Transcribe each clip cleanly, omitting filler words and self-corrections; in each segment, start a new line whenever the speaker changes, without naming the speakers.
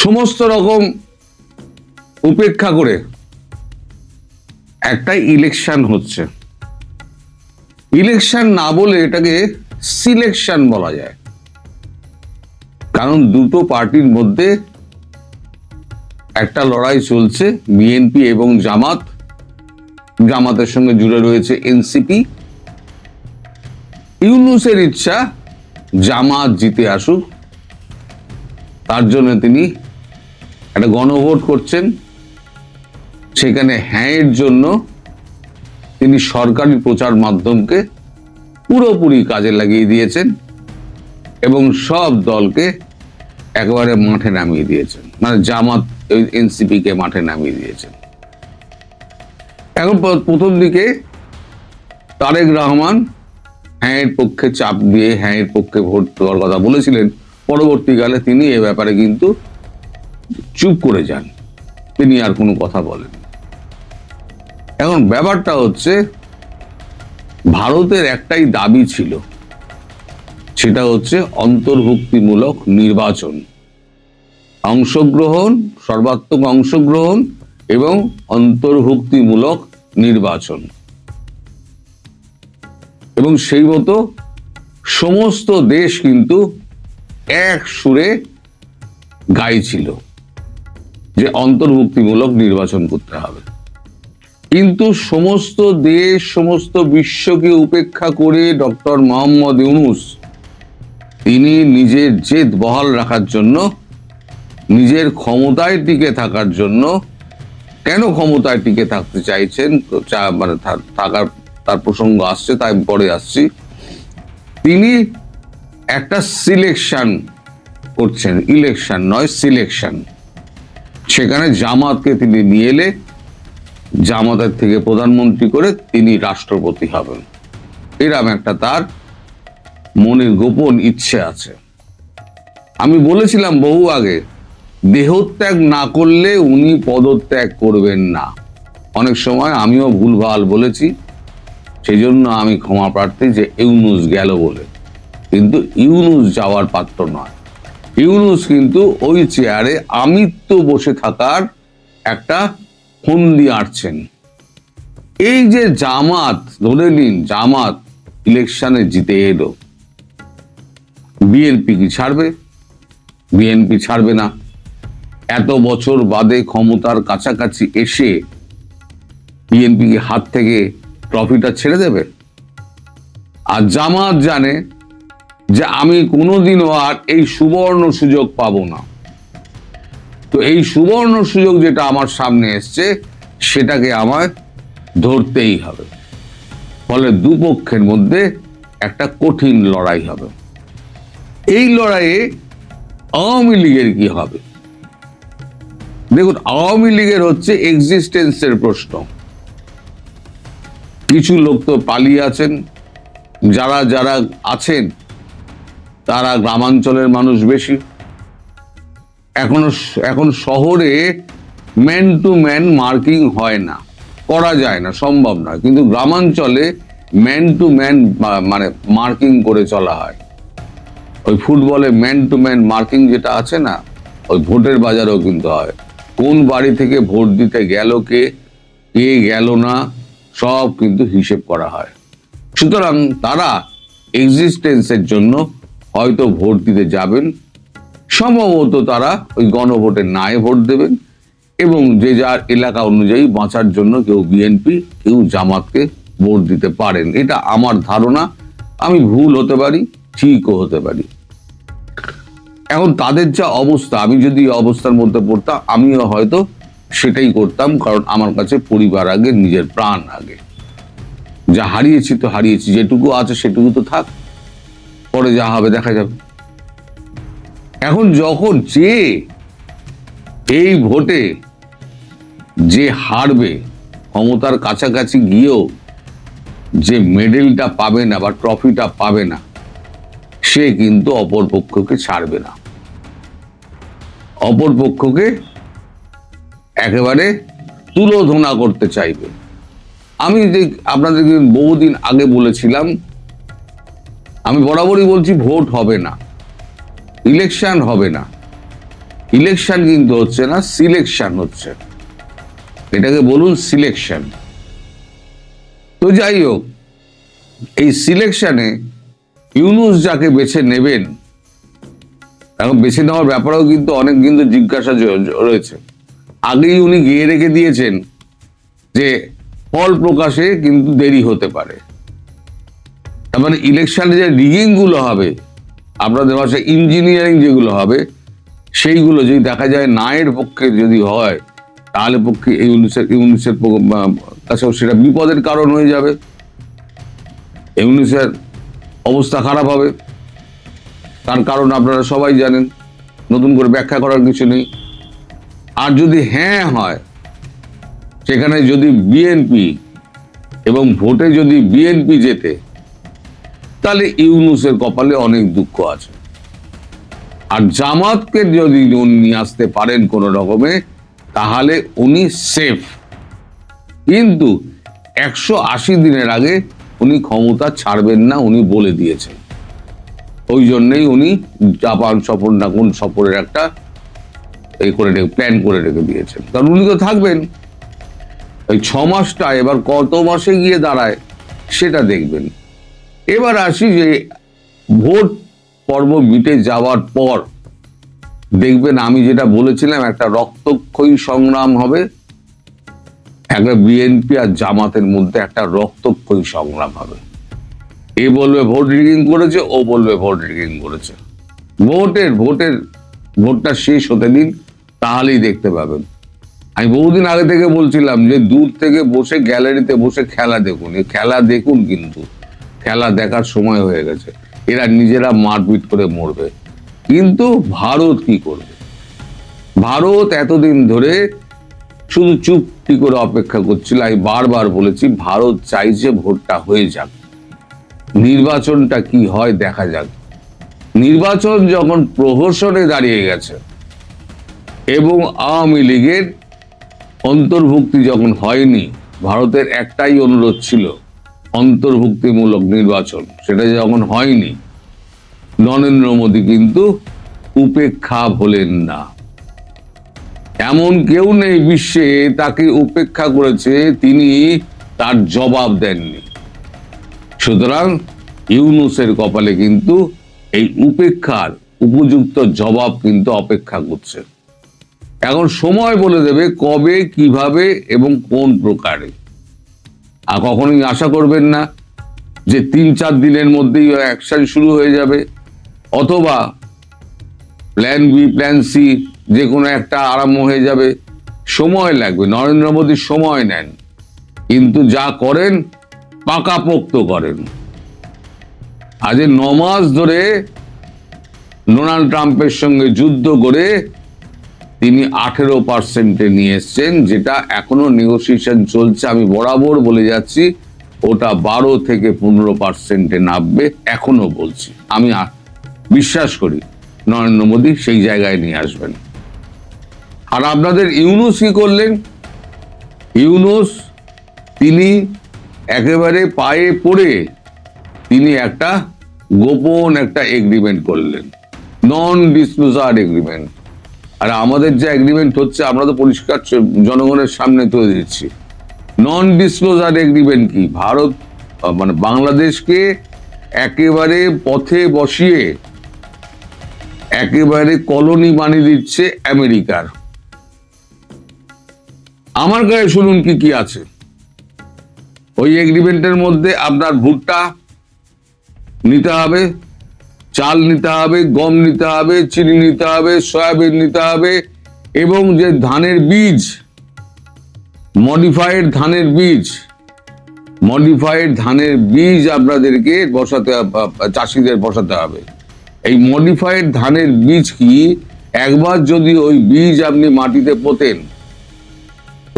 সমস্ত রকম উপেক্ষা করে একটা ইলেকশন হচ্ছে। ইলেকশন না বলে এটাকে সিলেকশন বলা যায়, কারণ দুটো পার্টির মধ্যে একটা লড়াই চলছে। বিএনপি এবং জামাত, জামাতের সঙ্গে জুড়ে রয়েছে এনসিপি। ইউনূসের ইচ্ছা জামাত জিতে আসুক, তার জন্য তিনি একটা গণভোট করছেন। সেখানে হ্যাঁ এর জন্য তিনি সরকারি প্রচার মাধ্যমকে পুরোপুরি কাজে লাগিয়ে দিয়েছেন এবং সব দলকে একেবারে মাঠে নামিয়ে দিয়েছেন, মানে জামাত এনসিপি কে মাঠে নামিয়ে দিয়েছেন। এখন প্রথম দিকে তারেক রহমান হ্যাঁ এর পক্ষে চাপ দিয়ে হ্যাঁ এর পক্ষে ভোট দেওয়ার কথা বলেছিলেন। পরবর্তীকালে তিনি এ ব্যাপারে কিন্তু চুপ করে যান, তিনি আর কোনো কথা বলেন। এখন ব্যাপারটা হচ্ছে, ভারতের একটাই দাবি ছিল, সেটা হচ্ছে অন্তর্ভুক্তিমূলক নির্বাচন, অংশগ্রহণ, সর্বাত্মক অংশগ্রহণ এবং অন্তর্ভুক্তিমূলক নির্বাচন। এবং সেই মতো সমস্ত দেশ কিন্তু এক সুরে গাইছিল যে অন্তর্ভুক্তিমূলক নির্বাচন করতে হবে। কিন্তু সমস্ত দেশ, সমস্ত বিশ্বকে উপেক্ষা করে ডক্টর মোহাম্মদ ইউনূস তিনি নিজের জেদ বহাল রাখার জন্য, নিজের ক্ষমতায় টিকে থাকার জন্য, কেন ক্ষমতায় টিকে থাকতে চাইছেন, মানে থাকার তার প্রসঙ্গ আসছে, তাই পরে আসছি, তিনি একটা সিলেকশন করছেন, ইলেকশন নয় সিলেকশন। সেখানে জামাতকে তিনি নিয়ে এলে জামাতের থেকে প্রধানমন্ত্রী করে তিনি রাষ্ট্রপতি হবেন, এরকম একটা তার মনের গোপন ইচ্ছে আছে। আমি বলেছিলাম বহু আগে, দেহত্যাগ না করলে উনি পদত্যাগ করবেন না। অনেক সময় আমিও ভুলভাল বলেছি, সেই জন্য আমি ক্ষমা প্রার্থী যে ইউনূস গেল বলে। কিন্তু ইউনূস যাওয়ার পাত্র নয়। ইউনূস কিন্তু ওই চেয়ারে আমৃত্য বসে থাকার একটা ফন্দি আঁটছেন। এই যে জামাত, ধরে নিন জামাত ইলেকশনে জিতে এলো, বিএনপি কি ছাড়বে? বিএনপি ছাড়বে না। এত বছর বাদে ক্ষমতার কাছাকাছি এসে বিএনপি কি হাত থেকে ট্রফিটা ছেড়ে দেবে? আর জামাত জানে যে আমি কোনোদিনও আর এই সুবর্ণ সুযোগ পাবো না। তো এই সুবর্ণ সুযোগ যেটা আমার সামনে এসছে, সেটাকে আমায় ধরতেই হবে। ফলে দুপক্ষের মধ্যে একটা কঠিন লড়াই হবে। এই লড়াইয়ে আওয়ামী লীগের কি হবে? দেখুন, আওয়ামী লীগের হচ্ছে এক্সিস্টেন্সের প্রশ্ন। কিছু লোক তো পালিয়ে আছেন, যারা যারা আছেন তারা গ্রামাঞ্চলের মানুষ বেশি। এখন শহরে ম্যান টু ম্যান মার্কিং হয় না, করা যায় না, সম্ভব নয়। কিন্তু গ্রামাঞ্চলে ম্যান টু ম্যান মানে মার্কিং করে চলা হয়। ওই ফুটবলে ম্যান টু ম্যান মার্কিং যেটা আছে না, ওই ভোটের বাজারেও কিন্তু হয়। কোন বাড়ি থেকে ভোট দিতে গেল কে, কে গেল না, সব কিন্তু হিসেব করা হয়। সুতরাং তারা এক্সিস্টেন্সের জন্য হয়তো ভোট দিতে যাবেন, সম্ভবত তারা ওই গণভোটের নাই ভোট দেবেন এবং যে যার এলাকা অনুযায়ী বাঁচার জন্য কেউ বিএনপি, কেউ জামাতকে ভোট দিতে পারেন। এটা আমার ধারণা। আমি ভুল হতে পারি, ঠিকও হতে পারি। এখন তাদের যা অবস্থা, আমি যদি অবস্থার মধ্যে পড়তাম আমিও হয়তো সেটাই করতাম, কারণ আমার কাছে পরিবার আগে, নিজের প্রাণ আগে। যা হারিয়েছি তো হারিয়েছি, যেটুকু আছে সেটুকু তো থাক, পরে যা হবে দেখা যাবে। এখন যখন যে এই ভোটে যে হারবে, ক্ষমতার কাছাকাছি গিয়েও যে মেডেলটা পাবে না বা ট্রফিটা পাবে না, সে কিন্তু অপর পক্ষকে ছাড়বে না, অপর পক্ষকে একেবারে তুলোধনা করতে চাইবে। আমি যে আপনাদেরকে বহুদিন আগে বলেছিলাম, আমি বরাবরই বলছি ভোট হবে না, ইলেকশন হবে না, ইলেকশন কিন্তু হচ্ছে না, সিলেকশন হচ্ছে, এটাকে বলুন সিলেকশন। তো যাই হোক, এই সিলেকশনে ইউনূস যাকে বেছে নেবেন, এখন বেছে নেওয়ার ব্যাপারেও কিন্তু অনেক কিন্তু জিজ্ঞাসা রয়েছে। আগেই উনি গিয়ে রেখে দিয়েছেন যে ফল প্রকাশে কিন্তু দেরি হতে পারে। তার মানে ইলেকশনে যে রিগিং গুলো হবে, আপনাদের ভাষায় ইঞ্জিনিয়ারিং যেগুলো হবে, সেইগুলো যদি দেখা যায় নায়ের পক্ষে যদি হয়, তাহলে পক্ষে ইউনূসের কাছে সেটা বিপদের কারণ হয়ে যাবে, ইউনূসের অবস্থা খারাপ হবে। তার কারণ আপনারা সবাই জানেন, নতুন করে ব্যাখ্যা করার কিছু নেই। আর যদি হ্যাঁ হয়, সেখানে যদি বিএনপি এবং ভোটে যদি বিএনপি জেতে, তাহলে ইউনূসের কপালে অনেক দুঃখ আছে। আর জামাতকে যদি নিয়ে আসতে পারেন কোন রকমে, তাহলে উনি সেফ। কিন্তু 180 দিনের আগে উনি ক্ষমতা ছাড়বেন না, উনি বলে দিয়েছেন। ওই জন্যই উনি জাপান সফর না কোন সফরের একটা প্ল্যান করে রেখে দিয়েছেন, কারণ উনি তো থাকবেন। ওই 6 মাসটা এবার কত মাসে গিয়ে দাঁড়ায় সেটা দেখবেন। এবার আসি যে ভোট পর্ব মিটে যাওয়ার পর দেখবেন, আমি যেটা বলেছিলাম, একটা রক্তক্ষয়ী সংগ্রাম হবে, একটা বিএনপি আর জামাতের মধ্যে একটা রক্তক্ষয়ী সংগ্রাম হবে। এ বলবে ভোট রিগিং করেছে, ও বলবে ভোট রিগিং করেছে। ভোটটা শেষ হতে দিন, তাহলেই দেখতে পাবেন। আমি বহুদিন আগে থেকে বলছিলাম যে দূর থেকে বসে গ্যালারিতে বসে খেলা দেখুন, খেলা দেখুন, কিন্তু খেলা দেখার সময় হয়ে গেছে। এরা নিজেরা মারপিট করে মরবে। কিন্তু ভারত কি করবে? ভারত এতদিন ধরে শুধু চুপটি করে অপেক্ষা করছিল। আমি বারবার বলেছি, ভারত চাইছে ভোটটা হয়ে যাক, নির্বাচনটা কি হয় দেখা যাক। নির্বাচন যখন প্রহসনে দাঁড়িয়ে গেছে এবং আওয়ামী লীগের অন্তর্ভুক্তি যখন হয়নি, ভারতের একটাই অনুরোধ ছিল অন্তর্ভুক্তিমূলক নির্বাচন, সেটা যখন হয়নি, নরেন্দ্র মোদী কিন্তু উপেক্ষা হলেন না। এমন কেউ নেই বিশ্বে তাকে উপেক্ষা করেছে, তিনি তার জবাব দেননি। সুতরাং ইউনূসের কপালে কিন্তু এই উপেক্ষার উপযুক্ত জবাব কিন্তু অপেক্ষা করছে। এখন সময় বলে দেবে কবে, কিভাবে এবং কোন প্রকারে। আর কখনোই আশা করবেন না যে 3-4 দিনের মধ্যেই অ্যাকশন শুরু হয়ে যাবে, অথবা প্ল্যান বি প্ল্যান সি যে কোনো একটা আরম্ভ হয়ে যাবে। সময় লাগবে। নরেন্দ্র মোদী সময় নেন, কিন্তু যা করেন পাকাপোক্ত করেন। আজ 9 মাস ধরে ডোনাল্ড ট্রাম্পের সঙ্গে যুদ্ধ করে তিনি 18% নিয়ে এসছেন, যেটা এখনো নেগোসিয়েশন চলছে। আমি বরাবর বলে যাচ্ছি, ওটা 12 থেকে 15% নামবে, এখনো বলছি। আমি বিশ্বাস করি নরেন্দ্র মোদী সেই জায়গায় নিয়ে আসবেন। আর আপনাদের ইউনূস কি করলেন? ইউনূস তিনি একেবারে পায়ে পড়ে তিনি একটা গোপন একটা এগ্রিমেন্ট করলেন, নন ডিসক্লোজার এগ্রিমেন্ট। আর আমাদের যে এগ্রিমেন্ট হচ্ছে, আমরা তো পরিষ্কার জনগণের সামনে তুলে দিচ্ছি। নন ডিসক্লোজার এগ্রিমেন্ট কি? ভারত মানে বাংলাদেশকে একেবারে পথে বসিয়ে একেবারে কলোনি বানিয়ে দিচ্ছে আমেরিকার। আমার কাছে শুনুন কি কি আছে ওই এগ্রিমেন্টের মধ্যে। আপনার ভুট্টা নিতে হবে, চাল নিতে হবে, গম নিতে হবে, চিনি নিতে হবে, সয়াবিন নিতে হবে, এবং যে ধানের বীজ, মডিফাইড ধানের বীজ আপনাদেরকে বসাতে, চাষিদের বসাতে হবে। এই মডিফাইড ধানের বীজ কি, একবার যদি ওই বীজ আপনি মাটিতে পোতেন,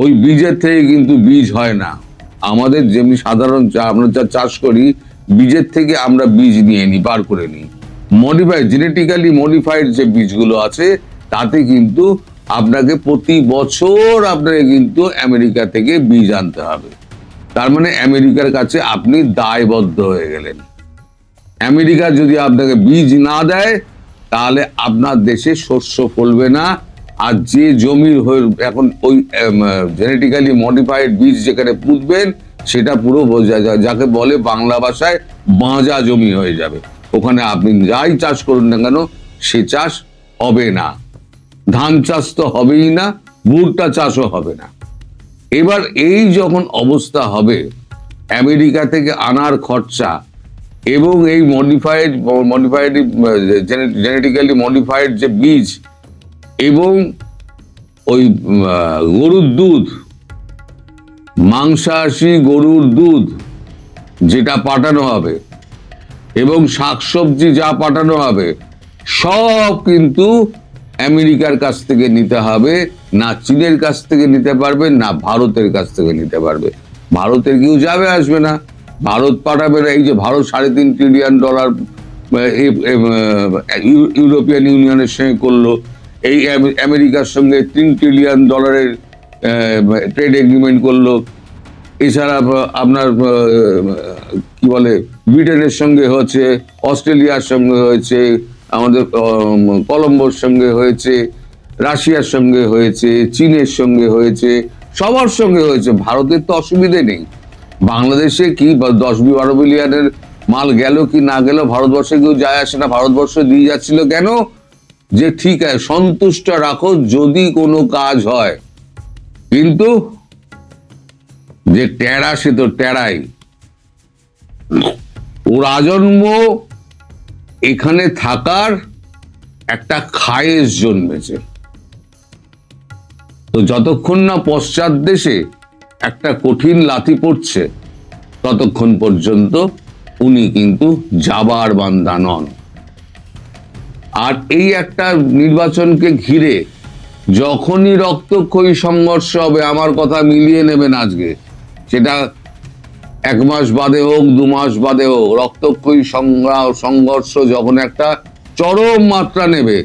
ওই বীজের থেকে কিন্তু বীজ হয় না। আমাদের যেমনি সাধারণ আমরা যা চাষ করি, বীজের থেকে আমরা বীজ নিয়ে নিই, বার করে নিই। জেনেটিক্যালি মডিফাইড যে বীজগুলো আছে, তাতে কিন্তু আপনাকে প্রতি বছর আপনাকে কিন্তু আমেরিকা থেকে বীজ আনতে হবে। তার মানে আমেরিকার কাছে আপনি দায়বদ্ধ হয়ে গেলেন। আমেরিকা যদি আপনাকে বীজ না দেয়, তাহলে আপনার দেশে শস্য ফলবে না। আর যে জমির হয়ে এখন ওই জেনেটিক্যালি মডিফাইড বীজ যেখানে পুঁতবেন সেটা পুরো যাকে বলে বাংলা ভাষায় বাঁজা জমি হয়ে যাবে। ওখানে আপনি যাই চাষ করুন না কেন সে চাষ হবে না। ধান চাষ তো হবেই না, ভুট্টা চাষও হবে না। এবার এই যখন অবস্থা হবে, আমেরিকা থেকে আনার খরচা এবং এই মডিফাইড জেনেটিক্যালি মডিফাইড যে বীজ এবং ওই গরুর দুধ, মাংসাশী গরুর দুধ যেটা পাঠানো হবে এবং শাকসবজি যা পাঠানো হবে সব কিন্তু আমেরিকার কাছ থেকে নিতে হবে, না চীনের কাছ থেকে নিতে পারবে, না ভারতের কাছ থেকে নিতে পারবে। ভারতের কেউ যাবে আসবে না, ভারত পাঠাবে না। এই যে ভারত $3.5 ট্রিলিয়ন ইউরোপিয়ান ইউনিয়নের সঙ্গে করলো, এই আমেরিকার সঙ্গে $3 ট্রিলিয়ন ট্রেড এগ্রিমেন্ট করলো, এছাড়া আপনার কি বলে ব্রিটেনের সঙ্গে হচ্ছে, অস্ট্রেলিয়ার সঙ্গে হয়েছে, আমাদের কলম্বোর সঙ্গে হয়েছে, রাশিয়ার সঙ্গে হয়েছে, চীনের সঙ্গে হয়েছে, সবার সঙ্গে হয়েছে। ভারতের তো অসুবিধে নেই। বাংলাদেশে কি 10-12 বিলিয়নের মাল গেল কি না গেল ভারতবর্ষে কেউ যায় আসে না। ভারতবর্ষ দিয়ে যাচ্ছিল কেন? যে ঠিক আছে সন্তুষ্ট রাখো যদি কোনো কাজ হয়, কিন্তু যে টেরা সে তো টেরাই। ওর আজন্ম এখানে থাকার একটা খায়েশ জন্মেছে। তো যতক্ষণ না পশ্চাৎ দেশে একটা কঠিন লাথি পড়ছে ততক্ষণ পর্যন্ত উনি কিন্তু যাবার বান্দা নন। আর এই একটা নির্বাচনকে ঘিরে যখনই রক্তক্ষয়ী সংঘর্ষ হবে, আমার কথা মিলিয়ে নেবেন আজকে, সেটা 1 মাস বাদে হোক 2 মাস বাদে হোক, রক্তক্ষয়ী সংঘর্ষ যখন একটা চরম মাত্রা নেবে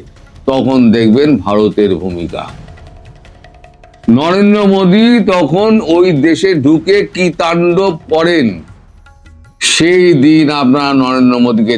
তখন দেখবেন ভারতের ভূমিকা। নরেন্দ্র মোদী তখন ওই দেশে ঢুকে কি তাণ্ডব করেন সেই দিন আপনারা নরেন্দ্র মোদীকে